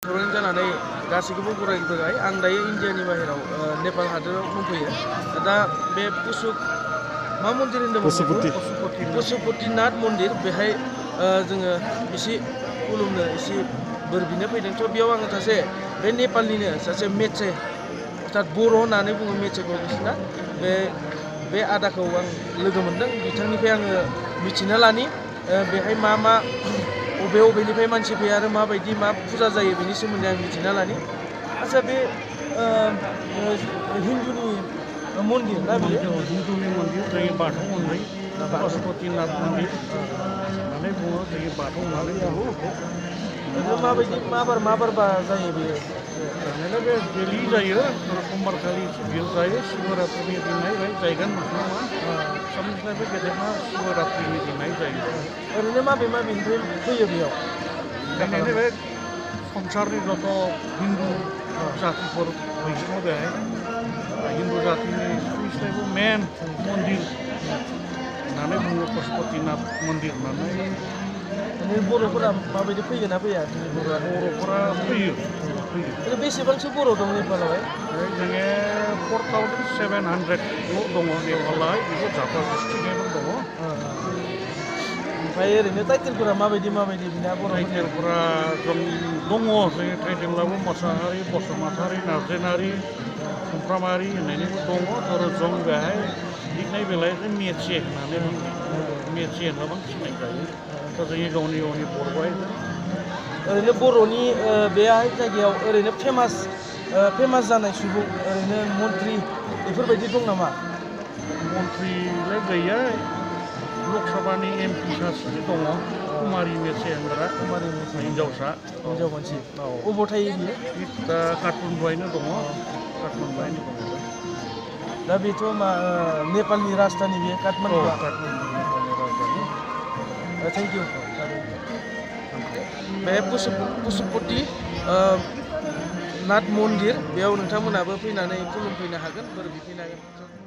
foreign जानानै गासैखौबो बरायबोबाय आं दायो इन्डियानि बाहेराव नेपाल हादोराव दंफैयो दा बे मा मन्दिर होनदोंमोन पशुपतिनाथ मन्दिर बेहाय जोङो एसे खुलुमनो एसे बोर बिनो फैदों थ' बेयाव आङो सासे बे नेपालनिनो सासे मेचे अर्थात बर' होननानै बुङो मेचेखौ बिसोरना बे आदाखौ आं लोगो मोनदों बिथांनिफ्राय आङो मिथिना लानि बेहाय मा बबेनिफ्राय मानसि फैयो आरो माबायदि मा फुजा जायो बेनि सोमोन्दै आं मिथिना लानि आच्चा बे हिन्दुनि मन्दिर ना बेयो हिन्दुनि मन्दिर जोंनि बाथौ मन्दिर पशुपतिनाथ मन्दिर होननानै बुङो जोंनि बाथौ होननानै बुङो माबायदि मा बार जायो बेयो जानायलाय बे डेलि जायो समबारखालि बियो जायो शिवरात्रिनि दिनहाय बेहाय जायगोन नङा सबनिफ्रायबो गेदेमा शिवरात्रिनि दिनहाय जायो ओरैनो माबेनिफ्राय फैयो बेयाव बेनिखायनो बे संसारनि जत' हिन्दु जातिफोर बैसोर बेहाय हिन्दु जातिनि सबनिफ्रायबो मेन मन्दिर होननानै बुङो पशुपतिनाथ मन्दिर होननानै बर'फोरा माबायदि फैयो ना फैया बर'फोरा फैयो बेसेबांसो बर' दं नेपालावहाय जोङो 4700 दङ नेपालावहाय बेखौ झापा डिस्ट्रिक्टआव दङ ओमफ्राय ओरैनो टाइटेलफोरा माबायदि बिना बर' टाइटेलफोरा दङ जोंनि टाइटेलाबो मोसाहारि बसुमतारी नार्जारी सुमफ्रामारि होननायनिबो दङ आरो जों बेहाय लिरनाय बेलायाव मेचे होननानै मेचे होनना बांसिन सिनाय जायो दा जोंनि गावनि बर'आवहाय ओरैनो बर'नि बेहाय जायगायाव ओरैनो फेमास जानाय सुबुं ओरैनो मन्त्रि बेफोरबायदि दं नामा मन्त्रिलाय गैया लकसभानि MP सासे दङ कुमारि मेचे होनग्रा हिन्जावसा हिन्जाव मानसि अबाव थायो बियो दा काठमान्डुआवनो दङ दा बेथ' नेपालनि राजधानि बेयो काठमान्डुआ थेंक इउ बे पशुपतिनाथ मन्दिर बेयाव नोंथांमोनाबो फैनानै खुलुमफैनो हागोन बोर बिफैनो हागोन